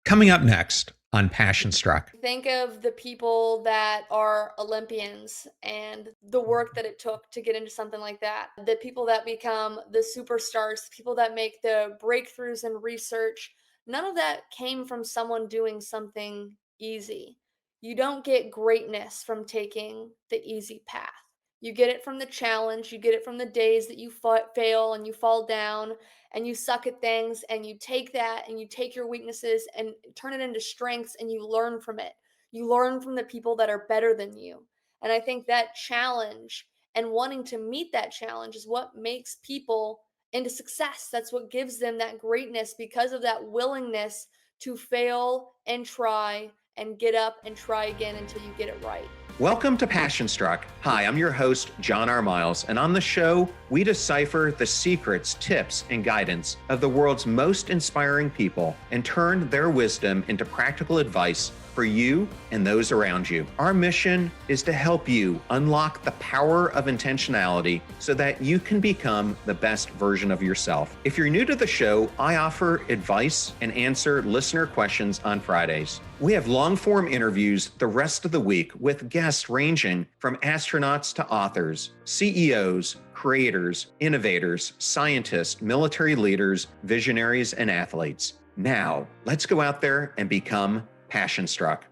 Coming up next on Passion Struck. Think of the people that are Olympians and the work that it took to get into something like that. The people that become the superstars, people that make the breakthroughs in research. None of that came from someone doing something easy. You don't get greatness from taking the easy path. You get it from the challenge, you get it from the days that you fail and you fall down and you suck at things and you take that and you take your weaknesses and turn it into strengths and you learn from it. You learn from the people that are better than you. And I think that challenge and wanting to meet that challenge is what makes people into success. That's what gives them that greatness because of that willingness to fail and try and get up and try again until you get it right. Welcome to Passion Struck. Hi, I'm your host, John R. Miles, and on the show, we decipher the secrets, tips, and guidance of the world's most inspiring people and turn their wisdom into practical advice for you and those around you. Our mission is to help you unlock the power of intentionality so that you can become the best version of yourself. If you're new to the show, I offer advice and answer listener questions on Fridays. We have long-form interviews the rest of the week with guests ranging from astronauts to authors, CEOs, creators, innovators, scientists, military leaders, visionaries, and athletes. Now, let's go out there and become Passion Struck.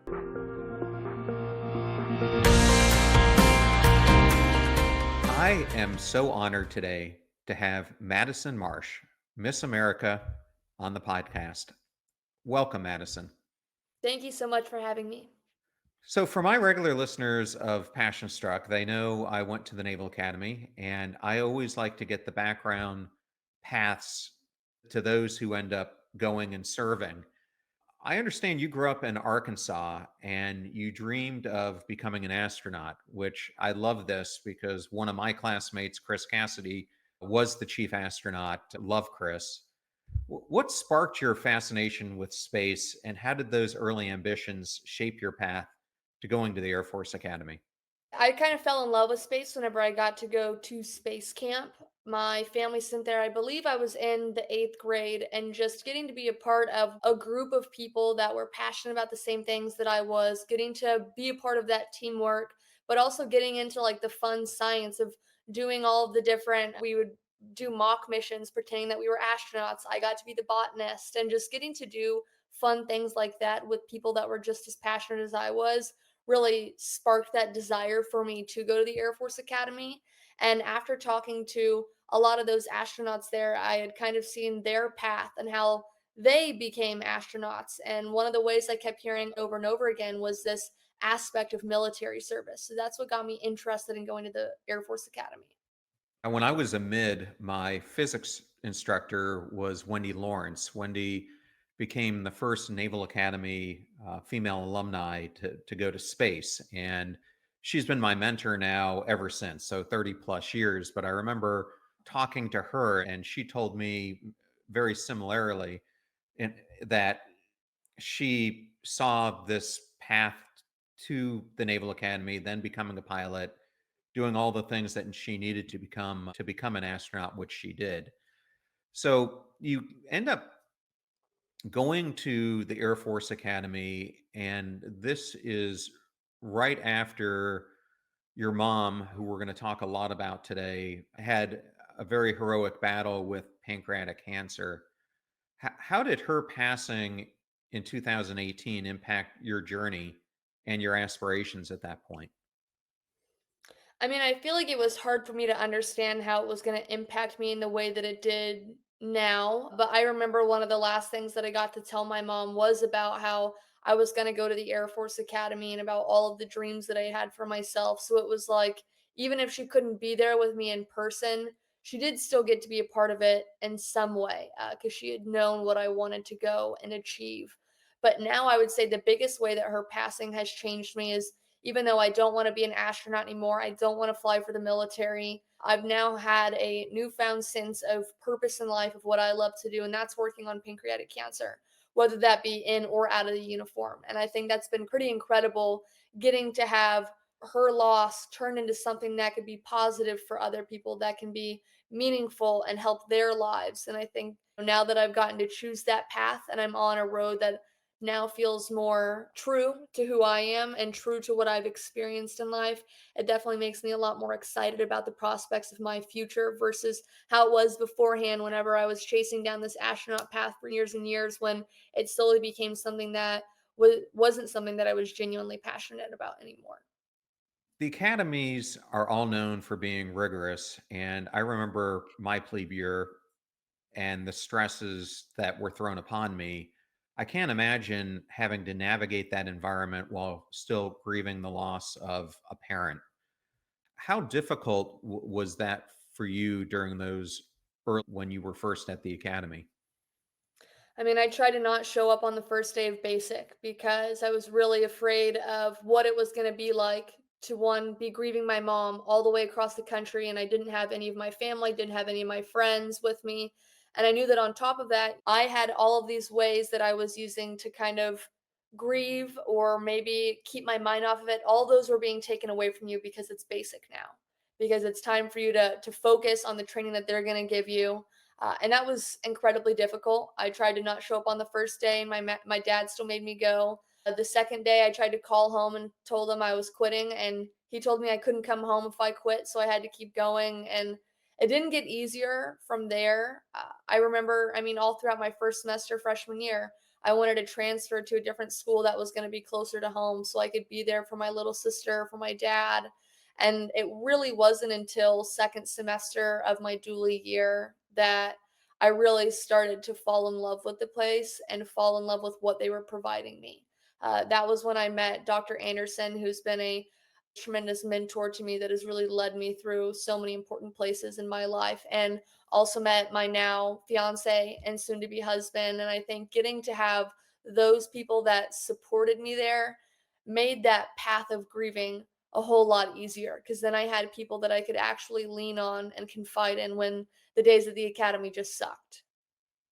I am so honored today to have Madison Marsh, Miss America, on the podcast. Welcome, Madison. Thank you so much for having me. So, for my regular listeners of Passion Struck, they know I went to the Naval Academy, and I always like to get the background paths to those who end up going and serving. I understand you grew up in Arkansas and you dreamed of becoming an astronaut, which I love this because one of my classmates, Chris Cassidy, was the chief astronaut. Love Chris. What sparked your fascination with space, and how did those early ambitions shape your path to going to the Air Force Academy? I kind of fell in love with space whenever I got to go to space camp. My family sent there. I believe I was in the eighth grade, and just getting to be a part of a group of people that were passionate about the same things that I was, getting to be a part of that teamwork, but also getting into like the fun science of doing all of the different, we would do mock missions pretending that we were astronauts. I got to be the botanist and just getting to do fun things like that with people that were just as passionate as I was really sparked that desire for me to go to the Air Force Academy. And after talking to a lot of those astronauts there, I had kind of seen their path and how they became astronauts. And one of the ways I kept hearing over and over again was this aspect of military service. So that's what got me interested in going to the Air Force Academy. And when I was a mid, my physics instructor was Wendy Lawrence. Wendy became the first Naval Academy female alumni to go to space. And she's been my mentor now ever since, so 30 plus years. But I remember talking to her, and she told me very similarly that she saw this path to the Naval Academy, then becoming a pilot, doing all the things that she needed to become an astronaut, which she did. So you end up going to the Air Force Academy, and this is right after your mom, who we're going to talk a lot about today, had a very heroic battle with pancreatic cancer. How did her passing in 2018 impact your journey and your aspirations at that point? I mean, I feel like it was hard for me to understand how it was going to impact me in the way that it did now. But I remember one of the last things that I got to tell my mom was about how I was going to go to the Air Force Academy and about all of the dreams that I had for myself. So it was like, even if she couldn't be there with me in person, she did still get to be a part of it in some way because she had known what I wanted to go and achieve. But now I would say the biggest way that her passing has changed me is even though I don't want to be an astronaut anymore, I don't want to fly for the military. I've now had a newfound sense of purpose in life of what I love to do, and that's working on pancreatic cancer, whether that be in or out of the uniform. And I think that's been pretty incredible getting to have her loss turn into something that could be positive for other people, that can be meaningful and help their lives. And I think now that I've gotten to choose that path and I'm on a road that now feels more true to who I am and true to what I've experienced in life. It definitely makes me a lot more excited about the prospects of my future versus how it was beforehand whenever I was chasing down this astronaut path for years and years when it slowly became something that wasn't something that I was genuinely passionate about anymore. The academies are all known for being rigorous, and I remember my plebe year and the stresses that were thrown upon me. I can't imagine having to navigate that environment while still grieving the loss of a parent. How difficult was that for you during those early when you were first at the academy? I mean, I tried to not show up on the first day of basic because I was really afraid of what it was going to be like to one, be grieving my mom all the way across the country. And I didn't have any of my family, didn't have any of my friends with me. And I knew that on top of that, I had all of these ways that I was using to kind of grieve or maybe keep my mind off of it. All those were being taken away from you because it's basic now, because it's time for you to focus on the training that they're going to give you, and that was incredibly difficult. I tried to not show up on the first day, and my dad still made me go. The second day, I tried to call home and told him I was quitting, and he told me I couldn't come home if I quit, so I had to keep going. And it didn't get easier from there. I remember, I mean, all throughout my first semester freshman year, I wanted to transfer to a different school that was going to be closer to home so I could be there for my little sister, for my dad. And it really wasn't until second semester of my dually year that I really started to fall in love with the place and fall in love with what they were providing me. That was when I met Dr. Anderson, who's been a tremendous mentor to me that has really led me through so many important places in my life, and also met my now fiance and soon to be husband. And I think getting to have those people that supported me there made that path of grieving a whole lot easier because then I had people that I could actually lean on and confide in when the days at the academy just sucked.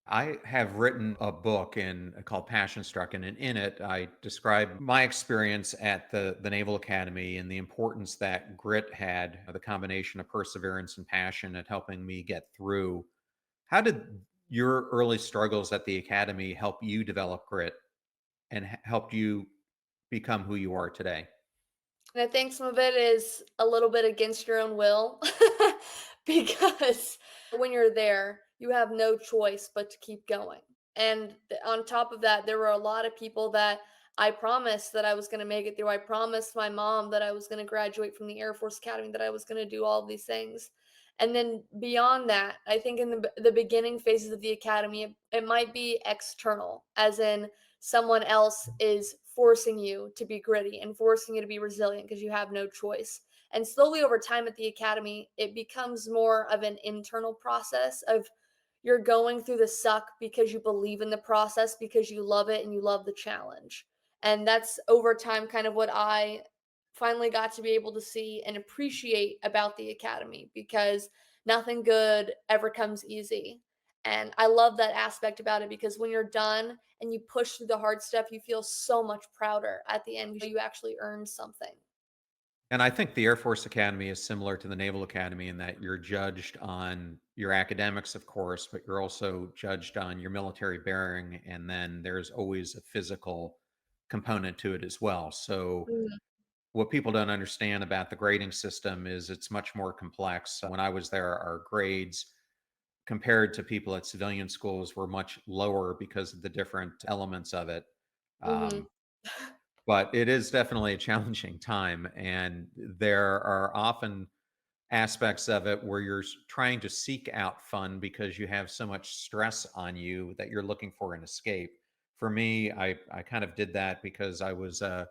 I have written a book called Passion Struck, and in it, I describe my experience at the Naval Academy and the importance that grit had, the combination of perseverance and passion at helping me get through. How did your early struggles at the academy help you develop grit and helped you become who you are today? And I think some of it is a little bit against your own will because when you're there, you have no choice but to keep going. And on top of that, there were a lot of people that I promised that I was going to make it through. I promised my mom that I was going to graduate from the Air Force Academy, that I was going to do all of these things. And then beyond that, I think in the beginning phases of the academy, it might be external, as in someone else is forcing you to be gritty and forcing you to be resilient because you have no choice. And slowly over time at the academy, it becomes more of an internal process of you're going through the suck because you believe in the process, because you love it and you love the challenge. And that's over time kind of what I finally got to be able to see and appreciate about the academy because nothing good ever comes easy. And I love that aspect about it because when you're done and you push through the hard stuff, you feel so much prouder at the end because you actually earned something. And I think the Air Force Academy is similar to the Naval Academy in that you're judged on your academics, of course, but you're also judged on your military bearing. And then there's always a physical component to it as well. So, Mhm, what people don't understand about the grading system is it's much more complex. When I was there, our grades compared to people at civilian schools were much lower because of the different elements of it. mhm. Um, but it is definitely a challenging time, and there are often aspects of it where you're trying to seek out fun because you have so much stress on you that you're looking for an escape. For me, I kind of did that because I was a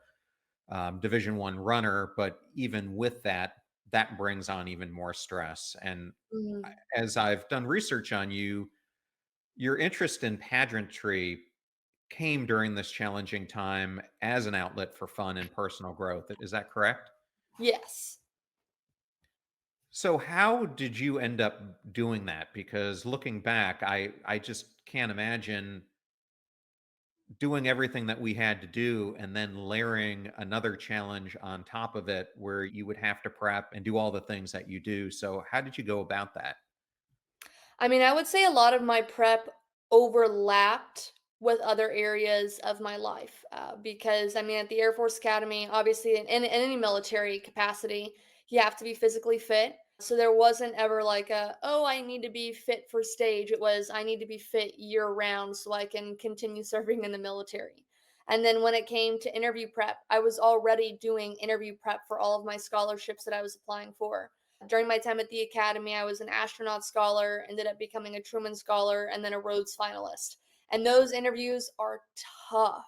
Division One runner, but even with that, that brings on even more stress. And Mhm. as I've done research on you, your interest in pageantry came during this challenging time as an outlet for fun and personal growth. Is that correct? Yes. So how did you end up doing that? Because looking back, I just can't imagine doing everything that we had to do and then layering another challenge on top of it where you would have to prep and do all the things that you do. So how did you go about that? I mean, I would say a lot of my prep overlapped with other areas of my life. Because I mean, at the Air Force Academy, obviously, in any military capacity, you have to be physically fit. So there wasn't ever like a, oh, I need to be fit for stage. It was, I need to be fit year round so I can continue serving in the military. And then when it came to interview prep, I was already doing interview prep for all of my scholarships that I was applying for. During my time at the academy, I was an astronaut scholar, ended up becoming a Truman Scholar, and then a Rhodes finalist. And those interviews are tough.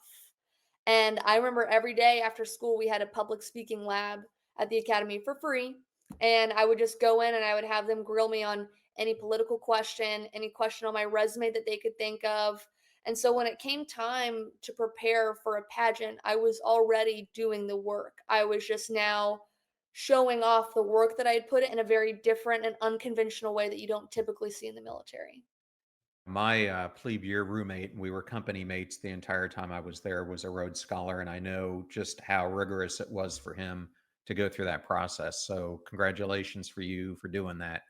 And I remember every day after school, we had a public speaking lab at the academy for free. And I would just go in and I would have them grill me on any political question, any question on my resume that they could think of. And so when it came time to prepare for a pageant, I was already doing the work. I was just now showing off the work that I had put in a very different and unconventional way that you don't typically see in the military. My plebe year roommate, and we were company mates the entire time I was there, was a Rhodes Scholar, and I know just how rigorous it was for him to go through that process. So, congratulations for you for doing that.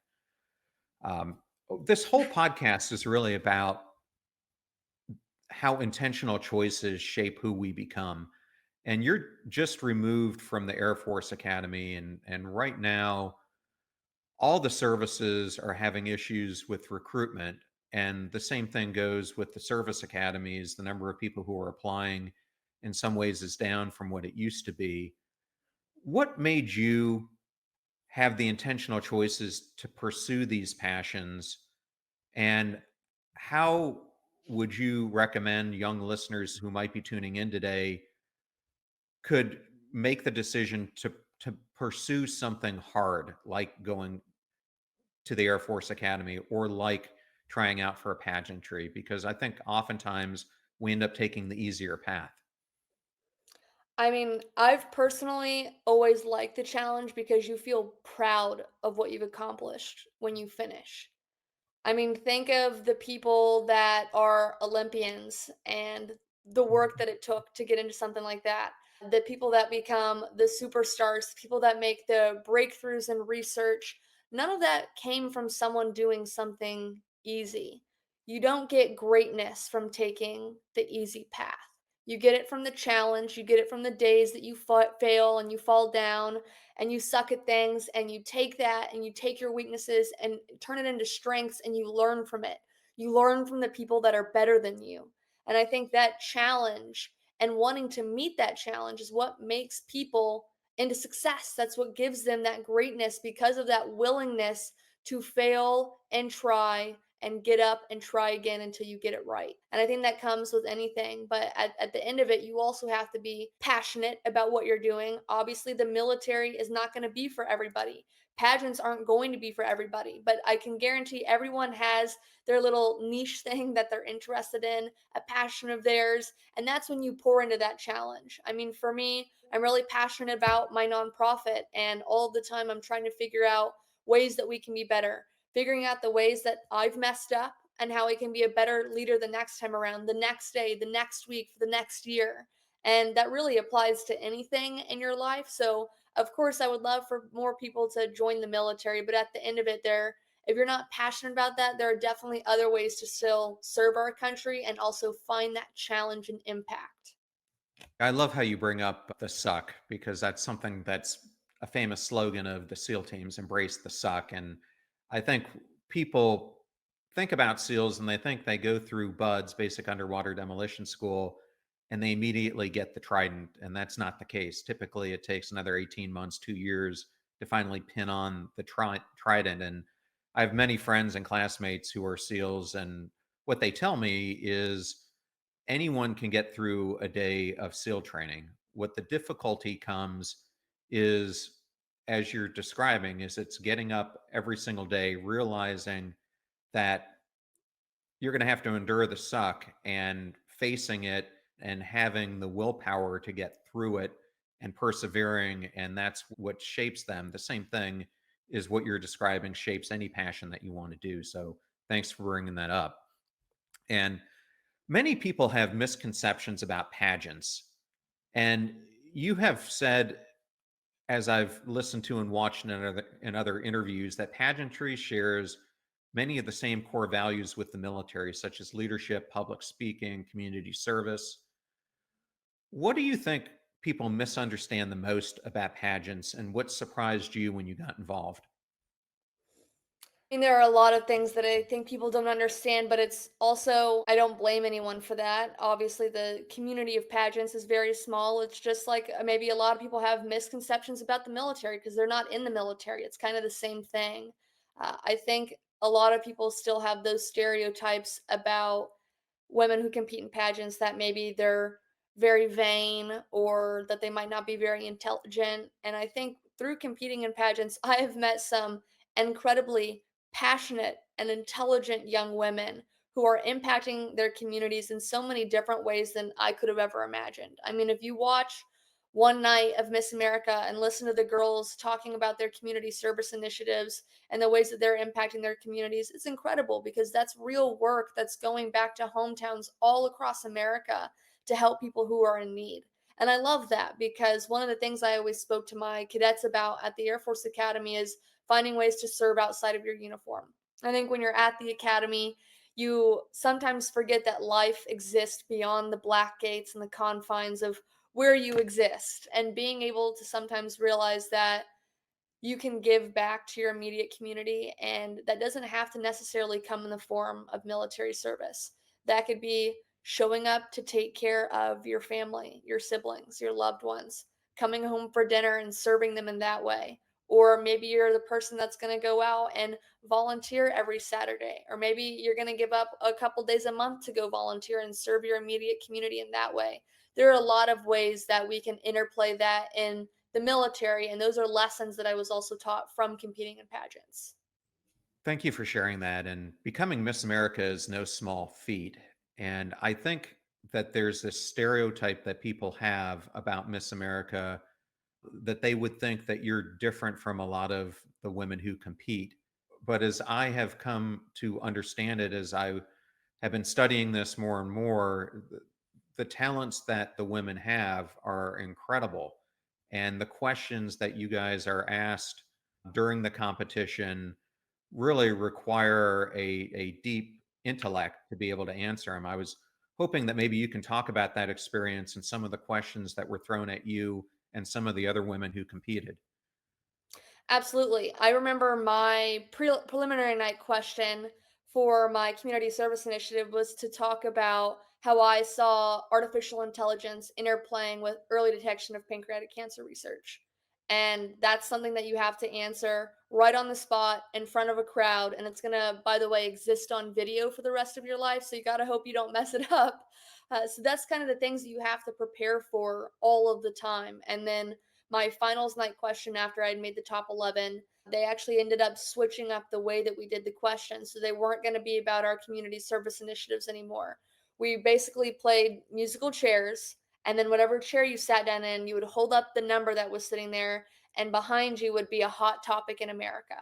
This whole podcast is really about how intentional choices shape who we become. And you're just removed from the Air Force Academy, and right now all the services are having issues with recruitment. And the same thing goes with the service academies. The number of people who are applying in some ways is down from what it used to be. What made you have the intentional choices to pursue these passions? And how would you recommend young listeners who might be tuning in today could make the decision to pursue something hard, like going to the Air Force Academy or like trying out for a pageantry? Because I think oftentimes we end up taking the easier path. I mean, I've personally always liked the challenge because you feel proud of what you've accomplished when you finish. I mean, think of the people that are Olympians and the work that it took to get into something like that. The people that become the superstars, people that make the breakthroughs in research, none of that came from someone doing something easy. You don't get greatness from taking the easy path. You get it from the challenge, you get it from the days that you fail and you fall down and you suck at things and you take that and you take your weaknesses and turn it into strengths and you learn from it. You learn from the people that are better than you. And I think that challenge and wanting to meet that challenge is what makes people into success. That's what gives them that greatness because of that willingness to fail and try and get up and try again until you get it right. And I think that comes with anything. But at the end of it, you also have to be passionate about what you're doing. Obviously, the military is not going to be for everybody. Pageants aren't going to be for everybody, but I can guarantee everyone has their little niche thing that they're interested in, a passion of theirs, and that's when you pour into that challenge. I mean, for me, I'm really passionate about my nonprofit, and all the time I'm trying to figure out ways that we can be better, figuring out the ways that I've messed up and how I can be a better leader the next time around, the next day, the next week, for the next year. And that really applies to anything in your life. So, of course, I would love for more people to join the military, but at the end of it, if you're not passionate about that, there are definitely other ways to still serve our country and also find that challenge and impact. I love how you bring up the suck, because that's something that's a famous slogan of the SEAL teams: embrace the suck. And I think people think about SEALs and they think they go through BUDS, basic underwater demolition school, and they immediately get the trident. And that's not the case. Typically, it takes another 18 months, 2 years to finally pin on the trident. And I have many friends and classmates who are SEALs, and what they tell me is anyone can get through a day of SEAL training. What the difficulty comes is, as you're describing, is it's getting up every single day, realizing that you're going to have to endure the suck and facing it and having the willpower to get through it and persevering. And that's what shapes them. The same thing is what you're describing shapes any passion that you want to do. So thanks for bringing that up. And many people have misconceptions about pageants. And you have said, as I've listened to and watched in other interviews, that pageantry shares many of the same core values with the military, such as leadership, public speaking, community service. What do you think people misunderstand the most about pageants, and what surprised you when you got involved? Mean, there are a lot of things that I think people don't understand, but it's also, I don't blame anyone for that. Obviously, the community of pageants is very small. It's just like maybe a lot of people have misconceptions about the military because they're not in the military. It's kind of the same thing. I think a lot of people still have those stereotypes about women who compete in pageants, that maybe they're very vain or that they might not be very intelligent. And I think through competing in pageants, I have met some incredibly passionate and intelligent young women who are impacting their communities in so many different ways than I could have ever imagined. I mean, if you watch one night of Miss America and listen to the girls talking about their community service initiatives and the ways that they're impacting their communities, it's incredible because that's real work that's going back to hometowns all across America to help people who are in need. And I love that because one of the things I always spoke to my cadets about at the Air Force Academy is finding ways to serve outside of your uniform. I think when you're at the academy, you sometimes forget that life exists beyond the black gates and the confines of where you exist, and being able to sometimes realize that you can give back to your immediate community. And that doesn't have to necessarily come in the form of military service. That could be showing up to take care of your family, your siblings, your loved ones, coming home for dinner and serving them in that way. Or maybe you're the person that's going to go out and volunteer every Saturday. Or maybe you're going to give up a couple days a month to go volunteer and serve your immediate community in that way. There are a lot of ways that we can interplay that in the military, and those are lessons that I was also taught from competing in pageants. Thank you for sharing that. And becoming Miss America is no small feat. And I think that there's this stereotype that people have about Miss America, that they would think that you're different from a lot of the women who compete. But as I have come to understand it, as I have been studying this more and more, the talents that the women have are incredible. And the questions that you guys are asked during the competition really require a deep intellect to be able to answer them. I was hoping that maybe you can talk about that experience and some of the questions that were thrown at you and some of the other women who competed. Absolutely. I remember my preliminary night question for my community service initiative was to talk about how I saw artificial intelligence interplaying with early detection of pancreatic cancer research. And that's something that you have to answer right on the spot in front of a crowd. And it's going to, by the way, exist on video for the rest of your life. So you got to hope you don't mess it up. So that's kind of the things that you have to prepare for all of the time. And then my finals night question after I'd made the top 11, they actually ended up switching up the way that we did the questions. So they weren't going to be about our community service initiatives anymore. We basically played musical chairs, and then whatever chair you sat down in, you would hold up the number that was sitting there, and behind you would be a hot topic in America.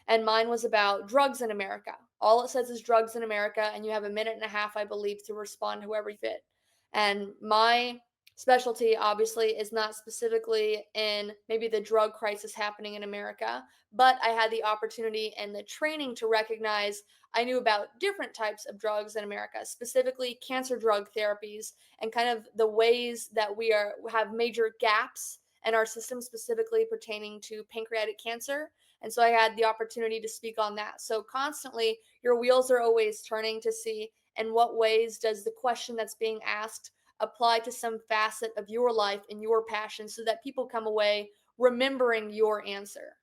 And mine was about drugs in America. All it says is drugs in America, and you have a minute and a half, I believe, to respond however you fit. And my specialty obviously is not specifically in maybe the drug crisis happening in America, but I had the opportunity and the training to recognize I knew about different types of drugs in America, specifically cancer drug therapies and kind of the ways that we are have major gaps in our system specifically pertaining to pancreatic cancer. And so I had the opportunity to speak on that. So constantly your wheels are always turning to see in what ways does the question that's being asked apply to some facet of your life and your passion so that people come away remembering your answer.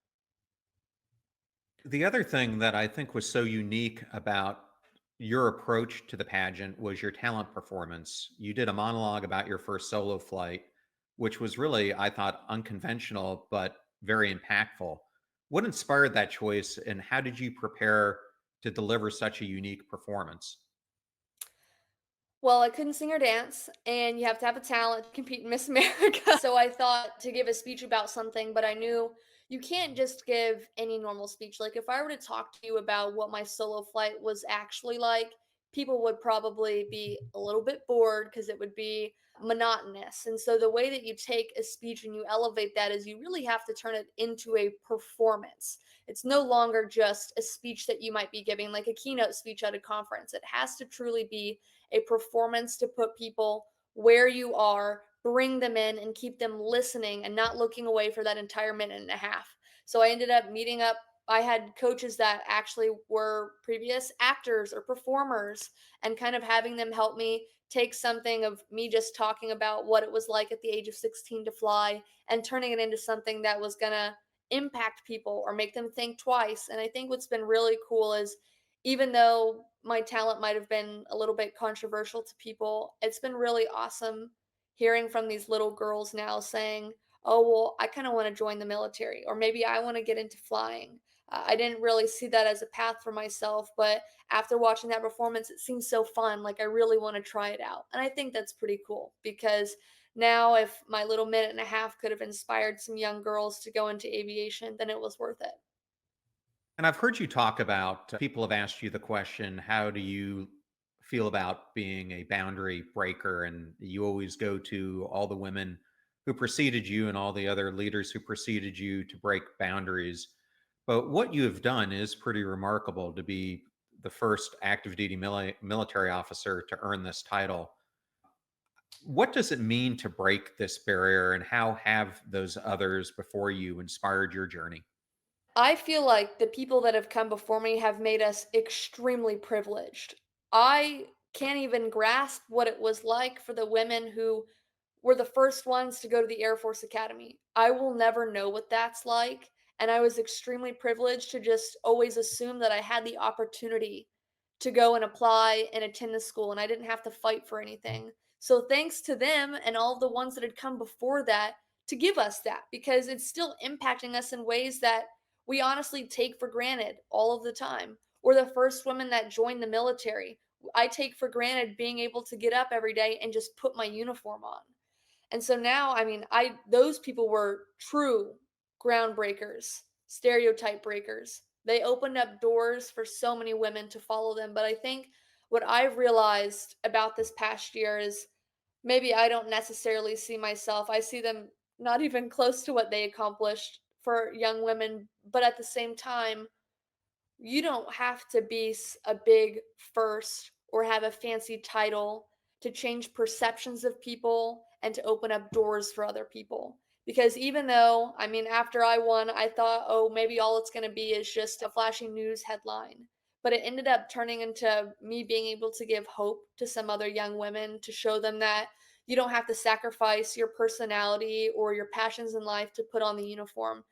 The other thing that I think was so unique about your approach to the pageant was your talent performance. You did a monologue about your first solo flight, which was really, I thought, unconventional, but very impactful. What inspired that choice, and how did you prepare to deliver such a unique performance? Well, I couldn't sing or dance, and you have to have a talent to compete in Miss America. So I thought to give a speech about something, but I knew you can't just give any normal speech. Like if I were to talk to you about what my solo flight was actually like, people would probably be a little bit bored because it would be monotonous. And so the way that you take a speech and you elevate that is you really have to turn it into a performance. It's no longer just a speech that you might be giving, like a keynote speech at a conference. It has to truly be a performance to put people where you are, bring them in, and keep them listening and not looking away for that entire minute and a half. So I ended up meeting up. I had coaches that actually were previous actors or performers and kind of having them help me take something of me just talking about what it was like at the age of 16 to fly and turning it into something that was going to impact people or make them think twice. And I think what's been really cool is even though my talent might have been a little bit controversial to people, it's been really awesome hearing from these little girls now saying, "Oh, well, I kind of want to join the military, or maybe I want to get into flying." I didn't really see that as a path for myself, but after watching that performance, it seems so fun. Like I really want to try it out. And I think that's pretty cool because now, if my little minute and a half could have inspired some young girls to go into aviation, then it was worth it. And I've heard you talk about people have asked you the question, how do you feel about being a boundary breaker? And you always go to all the women who preceded you and all the other leaders who preceded you to break boundaries. But what you have done is pretty remarkable to be the first active duty military officer to earn this title. What does it mean to break this barrier, and how have those others before you inspired your journey? I feel like the people that have come before me have made us extremely privileged. I can't even grasp what it was like for the women who were the first ones to go to the Air Force Academy. I will never know what that's like. And I was extremely privileged to just always assume that I had the opportunity to go and apply and attend the school, and I didn't have to fight for anything. So thanks to them and all the ones that had come before that to give us that, because it's still impacting us in ways that we honestly take for granted all of the time. We're the first women that joined the military. I take for granted being able to get up every day and just put my uniform on. And so now, I mean, I those people were true groundbreakers, stereotype breakers. They opened up doors for so many women to follow them. But I think what I've realized about this past year is maybe I don't necessarily see myself. I see them not even close to what they accomplished for young women, but at the same time, you don't have to be a big first or have a fancy title to change perceptions of people and to open up doors for other people. Because even though, I mean, after I won, I thought, oh, maybe all it's going to be is just a flashy news headline. But it ended up turning into me being able to give hope to some other young women to show them that you don't have to sacrifice your personality or your passions in life to put on the uniform.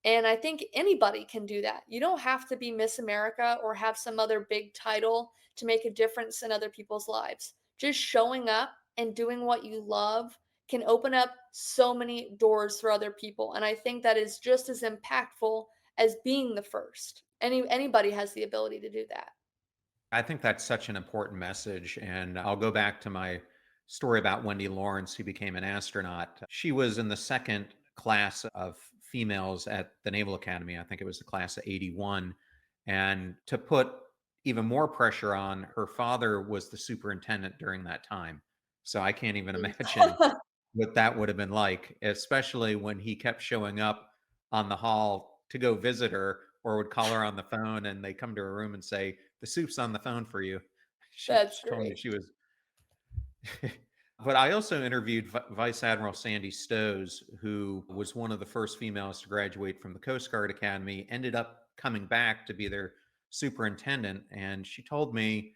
And I think anybody can do that. You don't have to be Miss America or have some other big title to make a difference in other people's lives. Just showing up and doing what you love can open up so many doors for other people. And I think that is just as impactful as being the first. Anybody has the ability to do that. I think that's such an important message. And I'll go back to my story about Wendy Lawrence, who became an astronaut. She was in the second class of females at the Naval Academy. I think it was the class of 81. And to put even more pressure on, her father was the superintendent during that time. So I can't even imagine what that would have been like, especially when he kept showing up on the hall to go visit her, or would call her on the phone and they come to her room and say, "The soup's on the phone for you." That's She told me great. she was but I also interviewed Vice Admiral Sandy Stowes, who was one of the first females to graduate from the Coast Guard Academy, ended up coming back to be their superintendent. And she told me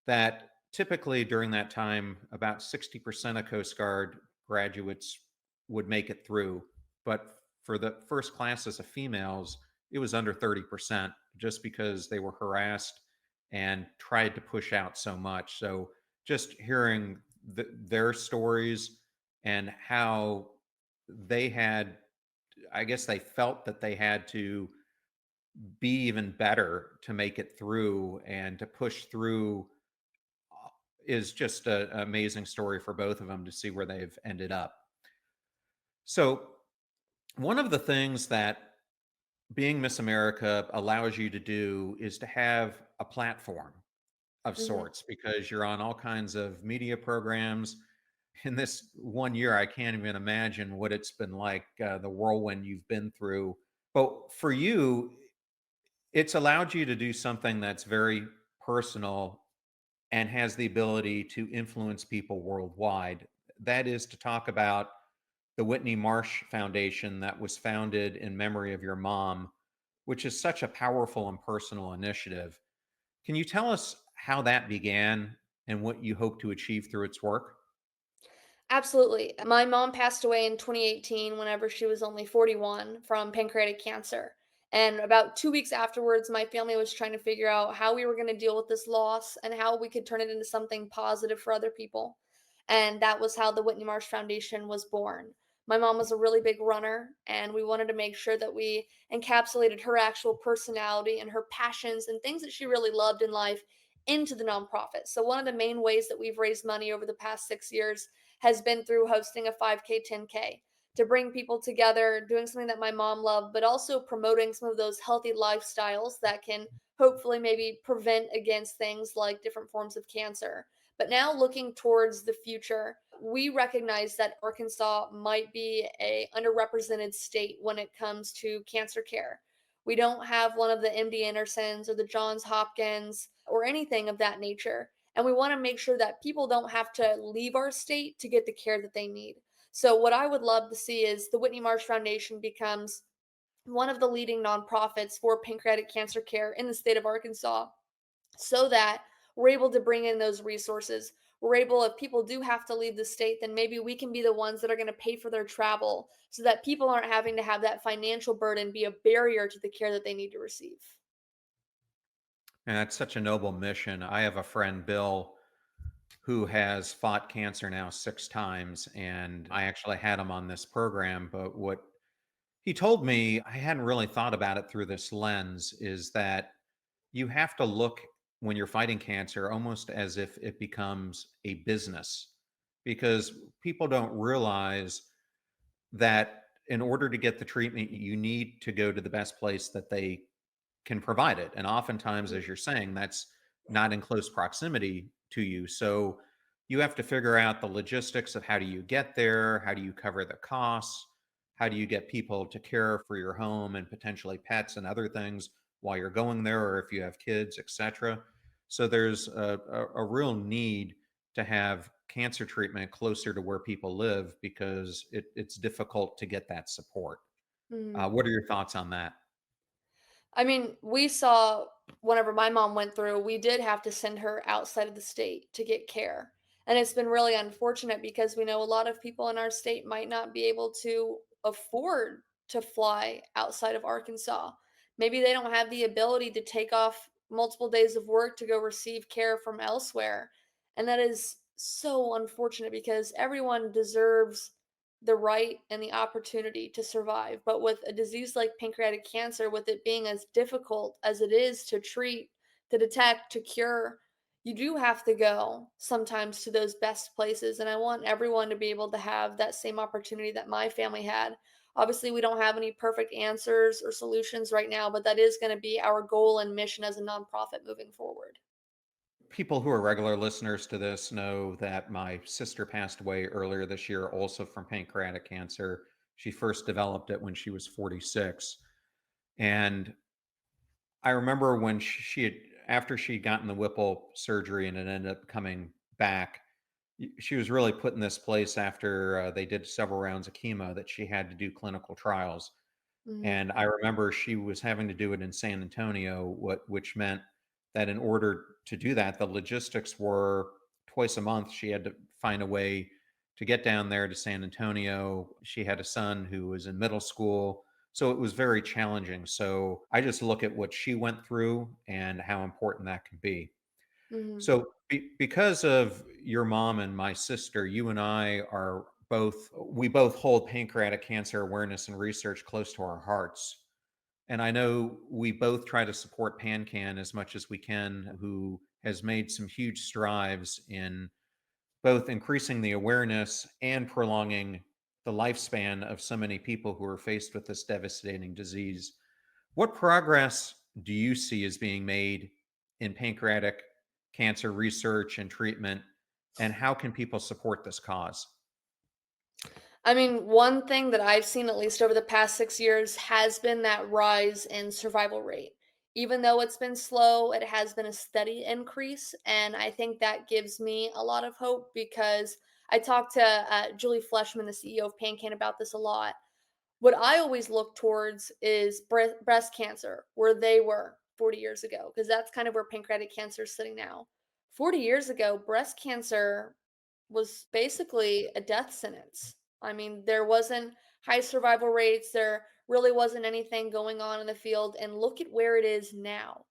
that typically during that time, about 60% of Coast Guard graduates would make it through. But for the first classes of females, it was under 30% just because they were harassed and tried to push out so much. So just hearing their stories and how they had, I guess they felt that they had to be even better to make it through and to push through is just an amazing story for both of them to see where they've ended up. So, one of the things that being Miss America allows you to do is to have a platform. of Mhm. sorts because you're on all kinds of media programs. In this 1 year, I can't even imagine what it's been like, the whirlwind you've been through. But for you, it's allowed you to do something that's very personal and has the ability to influence people worldwide. That is to talk about the Whitney Marsh Foundation that was founded in memory of your mom, which is such a powerful and personal initiative. Can you tell us how that began and what you hope to achieve through its work? Absolutely. My mom passed away in 2018 whenever she was only 41 from pancreatic cancer. And about 2 weeks afterwards, my family was trying to figure out how we were going to deal with this loss and how we could turn it into something positive for other people. And that was how the Whitney Marsh Foundation was born. My mom was a really big runner, and we wanted to make sure that we encapsulated her actual personality and her passions and things that she really loved in life into the nonprofit. So, one of the main ways that we've raised money over the past 6 years has been through hosting a 5K, 10K to bring people together, doing something that my mom loved, but also promoting some of those healthy lifestyles that can hopefully maybe prevent against things like different forms of cancer. But now looking towards the future, we recognize that Arkansas might be a underrepresented state when it comes to cancer care. We don't have one of the MD Andersons or the Johns Hopkins or anything of that nature. And we want to make sure that people don't have to leave our state to get the care that they need. So, what I would love to see is the Whitney Marsh Foundation becomes one of the leading nonprofits for pancreatic cancer care in the state of Arkansas so that we're able to bring in those resources. We're able, if people do have to leave the state, then maybe we can be the ones that are going to pay for their travel so that people aren't having to have that financial burden be a barrier to the care that they need to receive. And that's such a noble mission. I have a friend, Bill, who has fought cancer now 6 times. And I actually had him on this program. But what he told me, I hadn't really thought about it through this lens, is that you have to look when you're fighting cancer almost as if it becomes a business because people don't realize that in order to get the treatment, you need to go to the best place that they can provide it. And oftentimes, Mhm. as you're saying, that's not in close proximity to you. So you have to figure out the logistics of how do you get there? How do you cover the costs? How do you get people to care for your home and potentially pets and other things while you're going there, or if you have kids, etc. So there's a real need to have cancer treatment closer to where people live because it's difficult to get that support. Mhm. What are your thoughts on that? I mean, we saw whenever my mom went through, we did have to send her outside of the state to get care. And it's been really unfortunate because we know a lot of people in our state might not be able to afford to fly outside of Arkansas. Maybe they don't have the ability to take off multiple days of work to go receive care from elsewhere. And that is so unfortunate because everyone deserves the right and the opportunity to survive. But with a disease like pancreatic cancer, with it being as difficult as it is to treat, to detect, to cure, you do have to go sometimes to those best places. And I want everyone to be able to have that same opportunity that my family had. Obviously, we don't have any perfect answers or solutions right now, but that is going to be our goal and mission as a nonprofit moving forward. People who are regular listeners to this know that my sister passed away earlier this year, also from pancreatic cancer. She first developed it when she was 46. And I remember when she had, after she'd gotten the Whipple surgery and it ended up coming back, she was really put in this place after they did several rounds of chemo that she had to do clinical trials. Mhm. And I remember she was having to do it in San Antonio, which meant that in order to do that, the logistics were twice a month. She had to find a way to get down there to San Antonio. She had a son who was in middle school. So it was very challenging. So I just look at what she went through and how important that can be. Mhm. So, because of your mom and my sister, you and I are both, we both hold pancreatic cancer awareness and research close to our hearts. And I know we both try to support PanCan as much as we can, who has made some huge strides in both increasing the awareness and prolonging the lifespan of so many people who are faced with this devastating disease. What progress do you see as being made in pancreatic cancer research and treatment, and how can people support this cause? I mean, one thing that I've seen, at least over the past 6 years, has been that rise in survival rate. Even though it's been slow, it has been a steady increase. And I think that gives me a lot of hope because I talked to Julie Fleshman, the CEO of Pancan, about this a lot. What I always look towards is breast cancer, where they were 40 years ago, because that's kind of where pancreatic cancer is sitting now. 40 years ago, breast cancer was basically a death sentence. I mean, there wasn't high survival rates, there really wasn't anything going on in the field. And look at where it is now.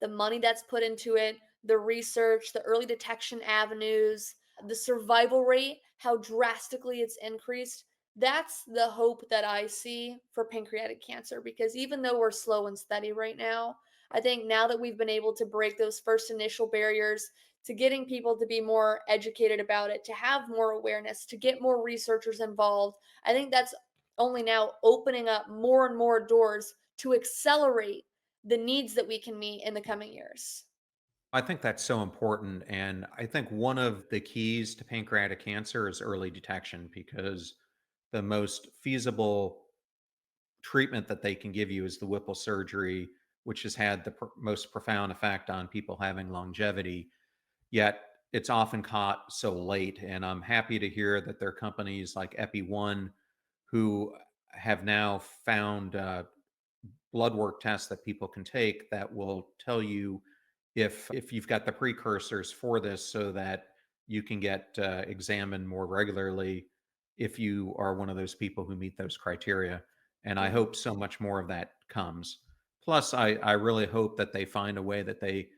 The money that's put into it, the research, the early detection avenues, the survival rate, how drastically it's increased. That's the hope that I see for pancreatic cancer because even though we're slow and steady right now, I think now that we've been able to break those first initial barriers to getting people to be more educated about it, to have more awareness, to get more researchers involved, I think that's only now opening up more and more doors to accelerate the needs that we can meet in the coming years. I think that's so important. And I think one of the keys to pancreatic cancer is early detection because the most feasible treatment that they can give you is the Whipple surgery, which has had the most profound effect on people having longevity. Yet it's often caught so late. And I'm happy to hear that there are companies like Epi1 who have now found blood work tests that people can take that will tell you if you've got the precursors for this so that you can get examined more regularly if you are one of those people who meet those criteria. And I Mhm. hope so much more of that comes. Plus, I really hope that they find a way that they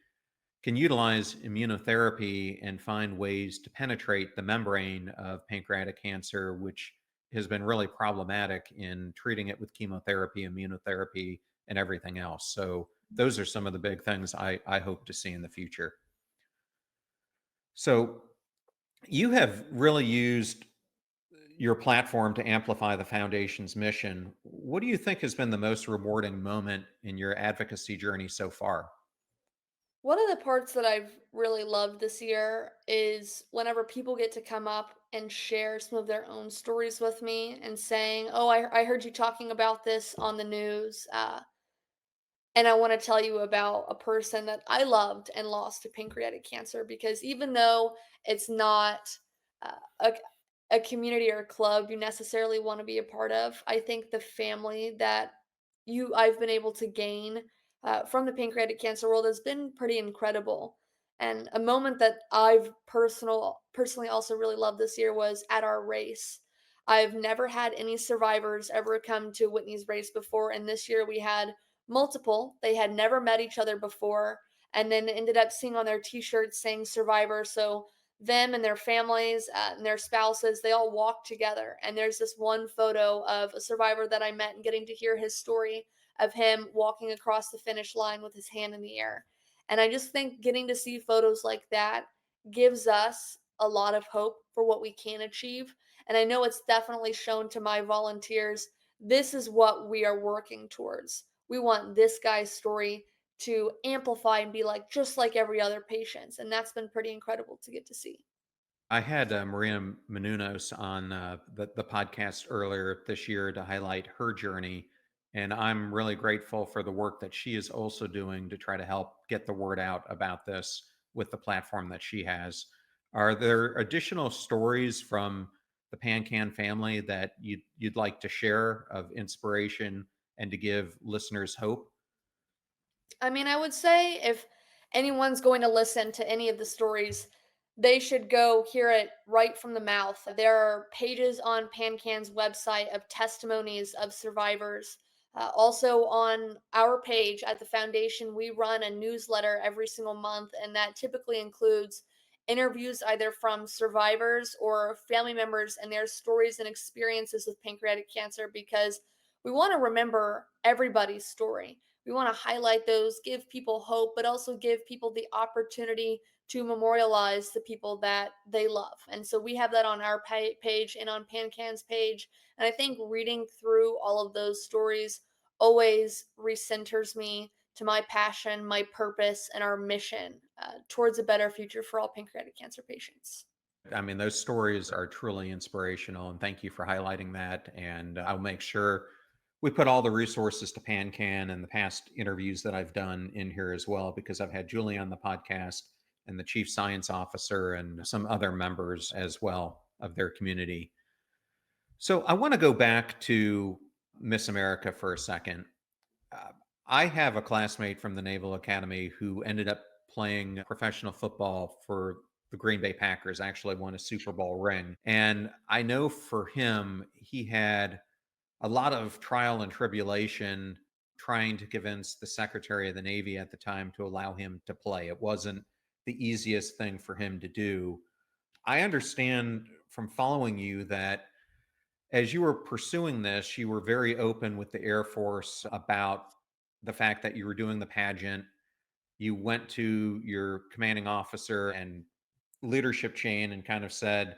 can utilize immunotherapy and find ways to penetrate the membrane of pancreatic cancer, which has been really problematic in treating it with chemotherapy, immunotherapy, and everything else. So, those are some of the big things I hope to see in the future. So, you have really used your platform to amplify the foundation's mission. What do you think has been the most rewarding moment in your advocacy journey so far? One of the parts that I've really loved this year is whenever people get to come up and share some of their own stories with me and saying, "Oh, I heard you talking about this on the news. And I want to tell you about a person that I loved and lost to pancreatic cancer because even though it's not uh, a, a community or a club you necessarily want to be a part of, I think the family that I've been able to gain from the pancreatic cancer world has been pretty incredible. And a moment that personally also really loved this year was at our race. I've never had any survivors ever come to Whitney's race before, and this year we had multiple. They had never met each other before and then ended up seeing on their t-shirts saying survivor. So them and their families and their spouses, they all walked together. And there's this one photo of a survivor that I met and getting to hear his story of him walking across the finish line with his hand in the air. And I just think getting to see photos like that gives us a lot of hope for what we can achieve. And I know it's definitely shown to my volunteers this is what we are working towards. We want this guy's story to amplify and be like just like every other patient's, and that's been pretty incredible to get to see. I had Maria Menounos on the podcast earlier this year to highlight her journey. And I'm really grateful for the work that she is also doing to try to help get the word out about this with the platform that she has. Are there additional stories from the PanCan family that you'd like to share of inspiration and to give listeners hope? I mean, I would say if anyone's going to listen to any of the stories, they should go hear it right from the mouth. There are pages on PanCan's website of testimonies of survivors. Also, on our page at the foundation, we run a newsletter every single month, and that typically includes interviews either from survivors or family members and their stories and experiences with pancreatic cancer because we want to remember everybody's story. We want to highlight those, give people hope, but also give people the opportunity to memorialize the people that they love. And so we have that on our page and on PanCan's page. And I think reading through all of those stories always recenters me, to my passion, my purpose, and our mission towards a better future for all pancreatic cancer patients. I mean, those stories are truly inspirational, and thank you for highlighting that. And I'll make sure we put all the resources to PanCan and the past interviews that I've done in here as well, because I've had Julie on the podcast and the chief science officer and some other members as well of their community. So I want to go back to Miss America for a second. Uh, I have a classmate from the Naval Academy who ended up playing professional football for the Green Bay Packers, actually won a Super Bowl ring. And I know for him, he had a lot of trial and tribulation trying to convince the Secretary of the Navy at the time to allow him to play. It wasn't the easiest thing for him to do. I understand from following you that as you were pursuing this, you were very open with the Air Force about the fact that you were doing the pageant. You went to your commanding officer and leadership chain and kind of said,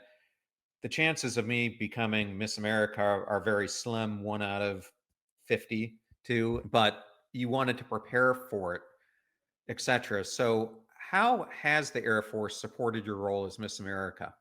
the chances of me becoming Miss America are very slim, 1 out of 52, but you wanted to prepare for it, etc. So, how has the Air Force supported your role as Miss America?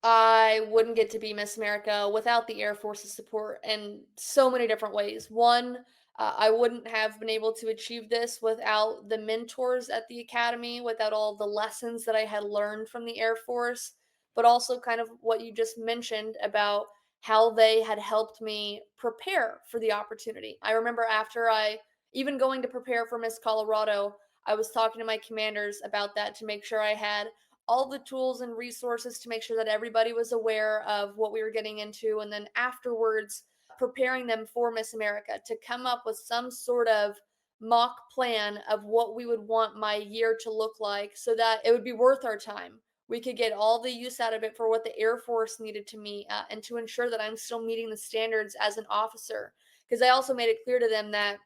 I wouldn't get to be Miss America without the Air Force's support in so many different ways. One, I wouldn't have been able to achieve this without the mentors at the academy, without all the lessons that I had learned from the Air Force, but also kind of what you just mentioned about how they had helped me prepare for the opportunity. I remember after I even going to prepare for Miss Colorado, I was talking to my commanders about that to make sure I had all the tools and resources to make sure that everybody was aware of what we were getting into. And then afterwards, preparing them for Miss America to come up with some sort of mock plan of what we would want my year to look like so that it would be worth our time. We could get all the use out of it for what the Air Force needed to meet and to ensure that I'm still meeting the standards as an officer. Because I also made it clear to them that,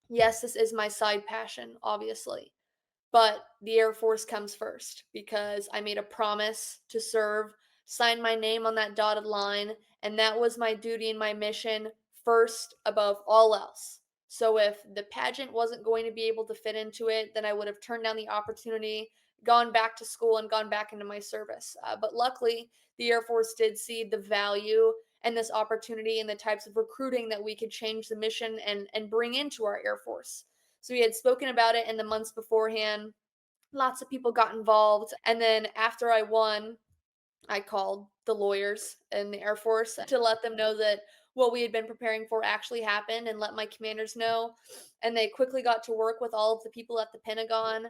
yes, this is my side passion, obviously, but the Air Force comes first because I made a promise to serve, signed my name on that dotted line, and that was my duty and my mission first above all else. So if the pageant wasn't going to be able to fit into it, then I would have turned down the opportunity, gone back to school, and gone back into my service. But luckily, the Air Force did see the value and this opportunity and the types of recruiting that we could change the mission and bring into our Air Force. So we had spoken about it in the months beforehand. Lots of people got involved. And then after I won, I called the lawyers in the Air Force to let them know that what we had been preparing for actually happened and let my commanders know. And they quickly got to work with all of the people at the Pentagon.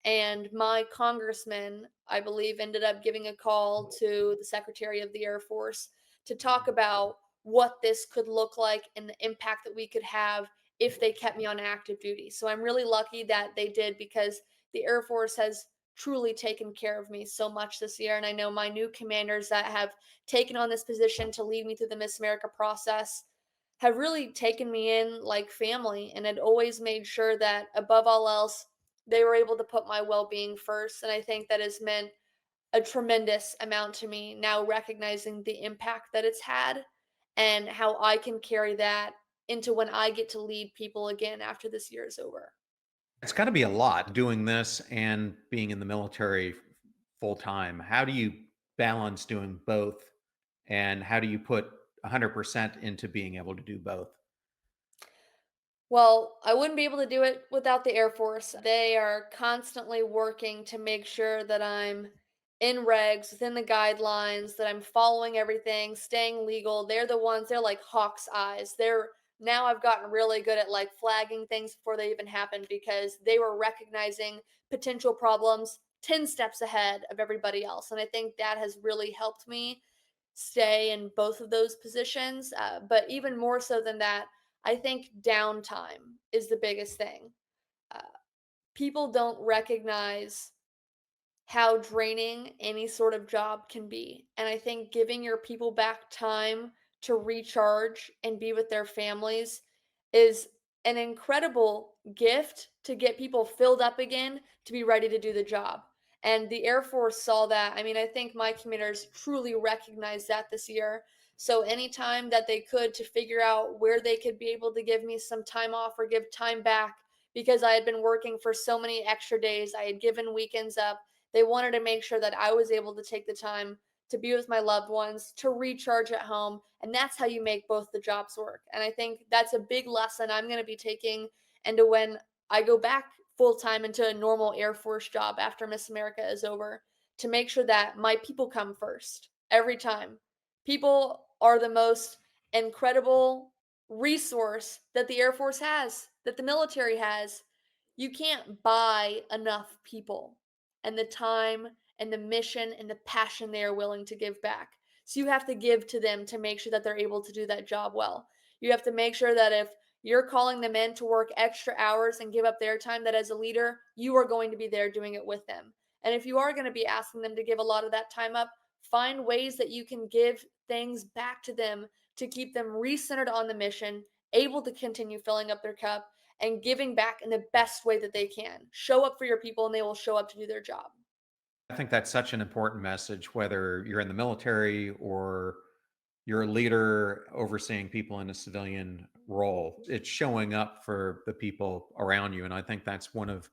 And my congressman, I believe, ended up giving a call to the Secretary of the Air Force to talk about what this could look like and the impact that we could have if they kept me on active duty. So I'm really lucky that they did because the Air Force has truly taken care of me so much this year. And I know my new commanders that have taken on this position to lead me through the Miss America process have really taken me in like family and had always made sure that above all else, they were able to put my well being first. And I think that has meant a tremendous amount to me now, recognizing the impact that it's had and how I can carry that into when I get to lead people again after this year is over. It's got to be a lot doing this and being in the military full time. How do you balance doing both? And how do you put 100% into being able to do both? Well, I wouldn't be able to do it without the Air Force. They are constantly working to make sure that I'm in regs, within the guidelines, that I'm following everything, staying legal. They're the ones, they're like hawk's eyes. They're now I've gotten really good at like flagging things before they even happen because they were recognizing potential problems 10 steps ahead of everybody else. And I think that has really helped me stay in both of those positions. But even more so than that, I think downtime is the biggest thing. Uh, People don't recognize how draining any sort of job can be. And I think giving your people back time to recharge and be with their families is an incredible gift to get people filled up again to be ready to do the job. And the Air Force saw that. I mean, I think my commanders truly recognized that this year. So anytime that they could to figure out where they could be able to give me some time off or give time back, because I had been working for so many extra days. I had given weekends up. They wanted to make sure that I was able to take the time to be with my loved ones, to recharge at home. And that's how you make both the jobs work. And I think that's a big lesson I'm going to be taking into when I go back full time into a normal Air Force job after Miss America is over, to make sure that my people come first every time. People are the most incredible resource that the Air Force has, that the military has. You can't buy enough people and the time and the mission and the passion they are willing to give back. So you have to give to them to make sure that they're able to do that job well. You have to make sure that if you're calling them in to work extra hours and give up their time, that as a leader, you are going to be there doing it with them. And if you are going to be asking them to give a lot of that time up, find ways that you can give things back to them to keep them recentered on the mission, able to continue filling up their cup and giving back in the best way that they can. Show up for your people and they will show up to do their job. I think that's such an important message, whether you're in the military or you're a leader overseeing people in a civilian role. It's showing up for the people around you. And I think that's one of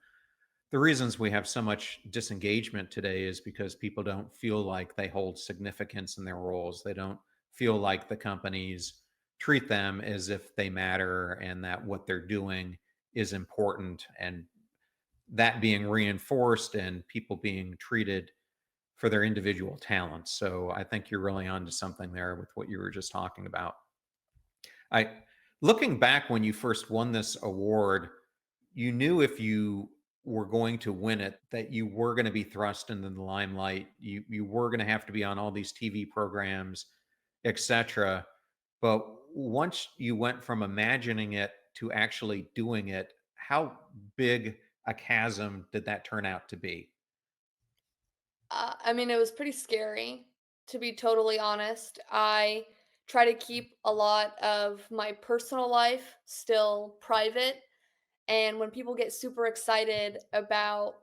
the reasons we have so much disengagement today is because people don't feel like they hold significance in their roles. They don't feel like the companies treat them as if they matter and that what they're doing is important, and that being reinforced and people being treated for their individual talents. So I think you're really onto something there with what you were just talking about. I Looking back when you first won this award, you knew if you were going to win it that you were going to be thrust into the limelight. You were going to have to be on all these TV programs, etc. But once you went from imagining it to actually doing it, how big a chasm did that turn out to be? I mean, it was pretty scary, to be totally honest. I try to keep a lot of my personal life still private. And when people get super excited about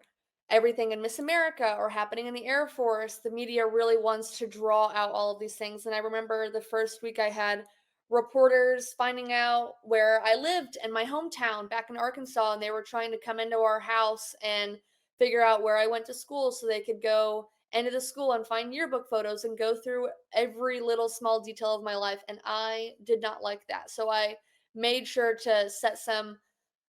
everything in Miss America or happening in the Air Force, the media really wants to draw out all of these things. And I remember the first week I had reporters finding out where I lived in my hometown back in Arkansas, and they were trying to come into our house and figure out where I went to school so they could go into the school and find yearbook photos and go through every little small detail of my life. And I did not like that. So I made sure to set some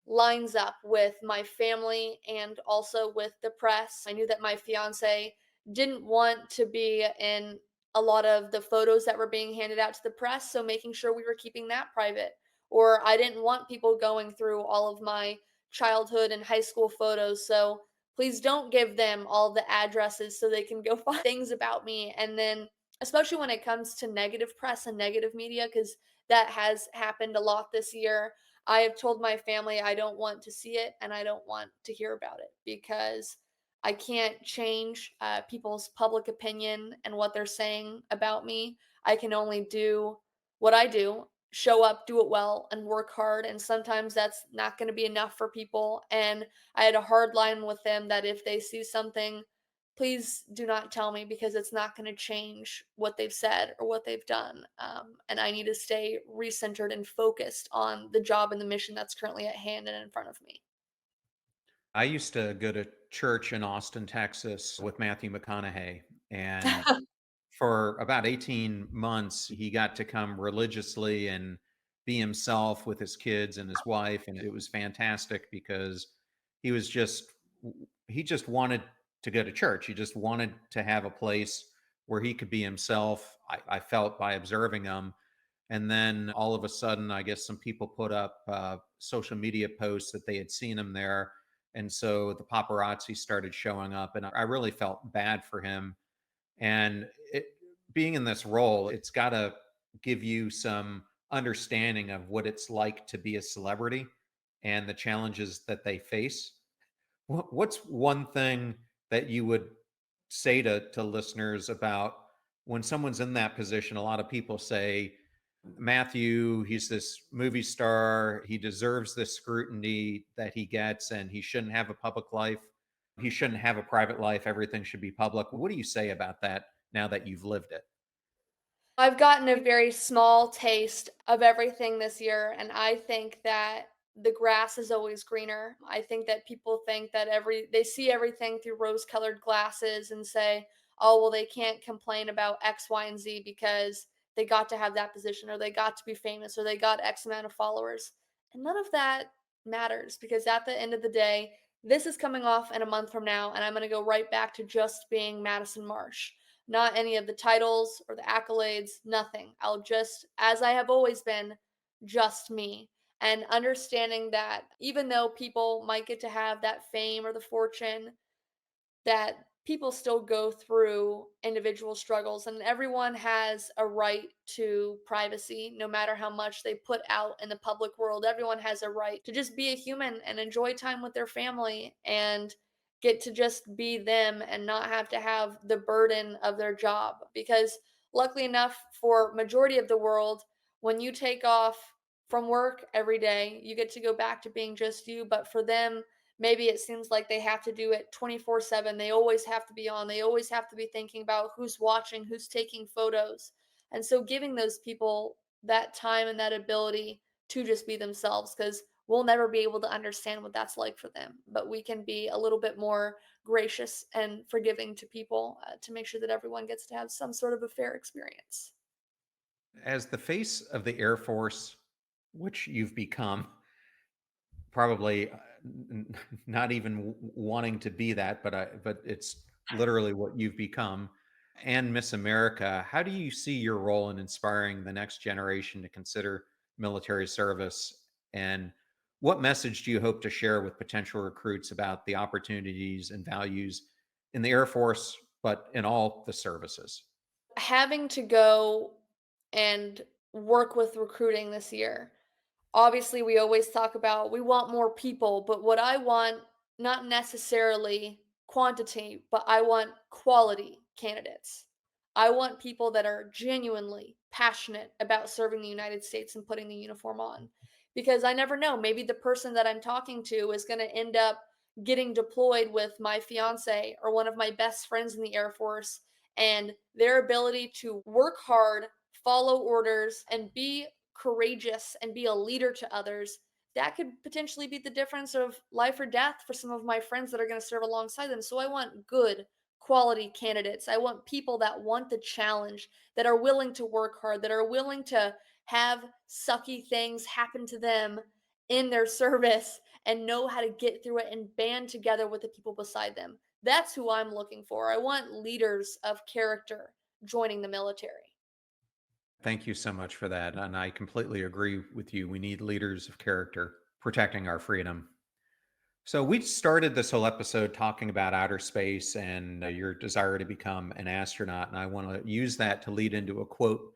lines up with my family and also with the press. I knew that my fiance didn't want to be in a lot of the photos that were being handed out to the press, so making sure we were keeping that private. Or I didn't want people going through all of my childhood and high school photos, so please don't give them all the addresses so they can go find things about me. And then, especially when it comes to negative press and negative media, because that has happened a lot this year, I have told my family I don't want to see it and I don't want to hear about it because I can't change people's public opinion and what they're saying about me. I can only do what I do, show up, do it well, and work hard. And sometimes that's not going to be enough for people. And I had a hard line with them that if they see something, please do not tell me because it's not going to change what they've said or what they've done. And I need to stay recentered and focused on the job and the mission that's currently at hand and in front of me. I used to go to church in Austin, Texas with Matthew McConaughey. And for about 18 months, he got to come religiously and be himself with his kids and his wife. And it was fantastic because he was just, he just wanted to go to church. He just wanted to have a place where he could be himself. I felt by observing him. And then all of a sudden, I guess some people put up social media posts that they had seen him there. And so the paparazzi started showing up, and I really felt bad for him. And being in this role, it's got to give you some understanding of what it's like to be a celebrity and the challenges that they face. What's one thing that you would say to listeners about when someone's in that position? A lot of people say, Matthew, he's this movie star. He deserves this scrutiny that he gets, and he shouldn't have a public life. He shouldn't have a private life. Everything should be public. What do you say about that now that you've lived it? I've gotten a very small taste of everything this year, and I think that the grass is always greener. I think that people think that they see everything through rose-colored glasses and say, "Oh, well, they can't complain about X, Y, and Z because they got to have that position or they got to be famous or they got X amount of followers." And none of that matters because at the end of the day, this is coming off in a month from now, and I'm going to go right back to just being Madison Marsh. Not any of the titles or the accolades, nothing. I'll just, as I have always been, just me. And understanding that even though people might get to have that fame or the fortune, that people still go through individual struggles and everyone has a right to privacy no matter how much they put out in the public world. Everyone has a right to just be a human and enjoy time with their family and get to just be them and not have to have the burden of their job, because luckily enough for majority of the world, when you take off from work every day you get to go back to being just you. But for them, maybe it seems like they have to do it 24/7. They always have to be on. They always have to be thinking about who's watching, who's taking photos. And so giving those people that time and that ability to just be themselves, because we'll never be able to understand what that's like for them. But we can be a little bit more gracious and forgiving to people, to make sure that everyone gets to have some sort of a fair experience. As the face of the Air Force, which you've become, probably not even wanting to be that, but it's literally what you've become. And Miss America, how do you see your role in inspiring the next generation to consider military service? And what message do you hope to share with potential recruits about the opportunities and values in the Air Force, but in all the services? Having to go and work with recruiting this year, obviously we always talk about we want more people, but what I want, not necessarily quantity, but I want quality candidates. I want people that are genuinely passionate about serving the United States and putting the uniform on, because I never know, maybe the person that I'm talking to is going to end up getting deployed with my fiance or one of my best friends in the Air Force, and their ability to work hard, follow orders, and be courageous and be a leader to others, that could potentially be the difference of life or death for some of my friends that are going to serve alongside them. So I want good quality candidates. I want people that want the challenge, that are willing to work hard, that are willing to have sucky things happen to them in their service and know how to get through it and band together with the people beside them. That's who I'm looking for. I want leaders of character joining the military. Thank you so much for that. And I completely agree with you. We need leaders of character protecting our freedom. So, we started this whole episode talking about outer space and your desire to become an astronaut. And I want to use that to lead into a quote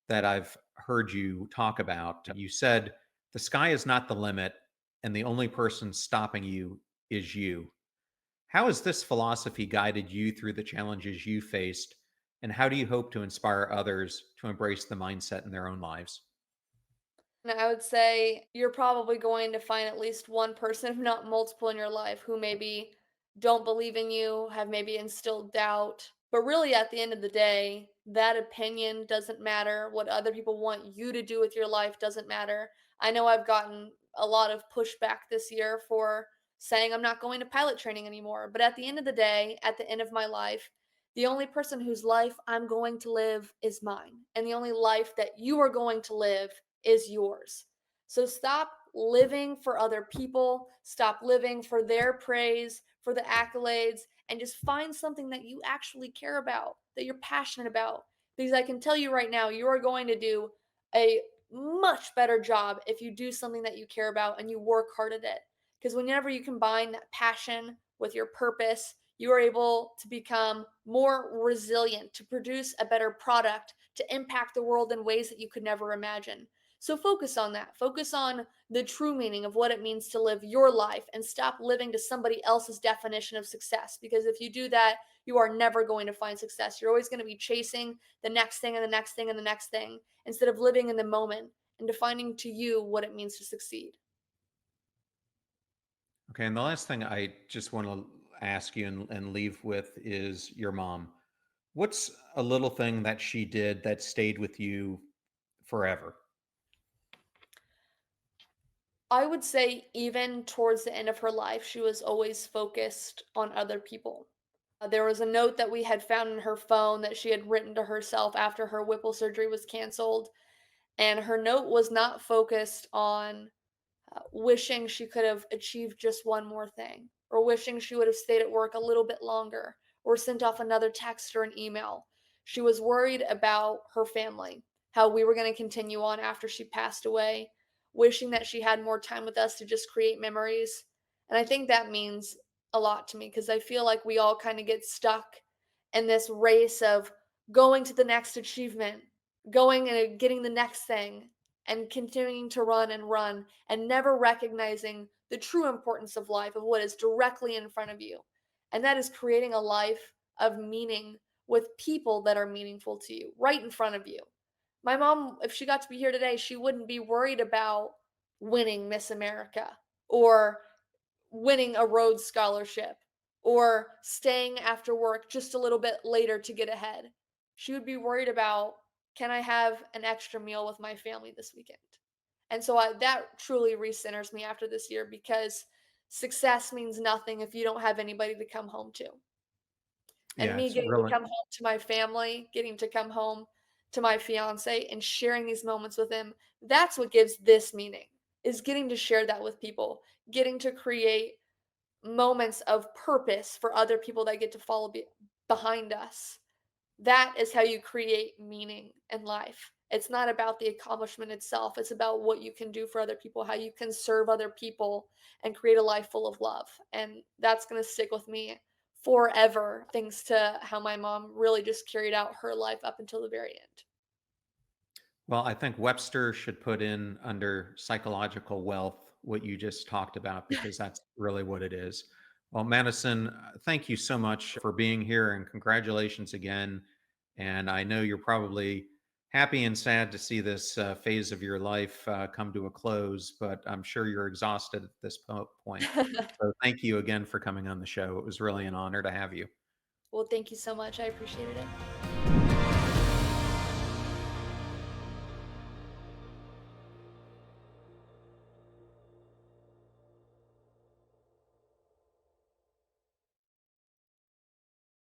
that I've heard you talk about. You said, "The sky is not the limit, and the only person stopping you is you." How has this philosophy guided you through the challenges you faced? And how do you hope to inspire others to embrace the mindset in their own lives? And I would say you're probably going to find at least one person, if not multiple, in your life who maybe don't believe in you, have maybe instilled doubt. But really, at the end of the day, that opinion doesn't matter. What other people want you to do with your life doesn't matter. I know I've gotten a lot of pushback this year for saying I'm not going to pilot training anymore. But at the end of the day, at the end of my life, the only person whose life I'm going to live is mine. And the only life that you are going to live is yours. So stop living for other people, stop living for their praise, for the accolades, and just find something that you actually care about, that you're passionate about. Because I can tell you right now, you are going to do a much better job if you do something that you care about and you work hard at it. Because whenever you combine that passion with your purpose, you are able to become more resilient, to produce a better product, to impact the world in ways that you could never imagine. So focus on that. Focus on the true meaning of what it means to live your life and stop living to somebody else's definition of success. Because if you do that, you are never going to find success. You're always going to be chasing the next thing and the next thing and the next thing instead of living in the moment and defining to you what it means to succeed. Okay. And the last thing I just want to ask you and leave with is your mom. What's a little thing that she did that stayed with you forever? I would say even towards the end of her life, she was always focused on other people. There was a note that we had found in her phone that she had written to herself after her Whipple surgery was canceled, and her note was not focused on wishing she could have achieved just one more thing, or wishing she would have stayed at work a little bit longer, or sent off another text or an email. She was worried about her family, how we were going to continue on after she passed away, wishing that she had more time with us to just create memories. And I think that means a lot to me because I feel like we all kind of get stuck in this race of going to the next achievement, going and getting the next thing, and continuing to run and never recognizing the true importance of life, of what is directly in front of you. And that is creating a life of meaning with people that are meaningful to you right in front of you. My mom, if she got to be here today, she wouldn't be worried about winning Miss America or winning a Rhodes Scholarship or staying after work just a little bit later to get ahead. She would be worried about, can I have an extra meal with my family this weekend? And so that truly recenters me after this year because success means nothing if you don't have anybody to come home to. And Yeah, me it's getting to really, come home to my family, getting to come home to my fiance and sharing these moments with him, that's what gives this meaning. Is getting to share that with people, getting to create moments of purpose for other people that get to follow behind us. That is how you create meaning in life. It's not about the accomplishment itself. It's about what you can do for other people, how you can serve other people and create a life full of love. And that's going to stick with me forever, thanks to how my mom really just carried out her life up until the very end. well, I think Webster should put in under psychological wealth what you just talked about because that's really what it is. Well, Madison, thank you so much for being here and congratulations again. And I know you're probably happy and sad to see this phase of your life come to a close, but I'm sure you're exhausted at this point. So thank you again for coming on the show. It was really an honor to have you. Well, thank you so much. I appreciated it.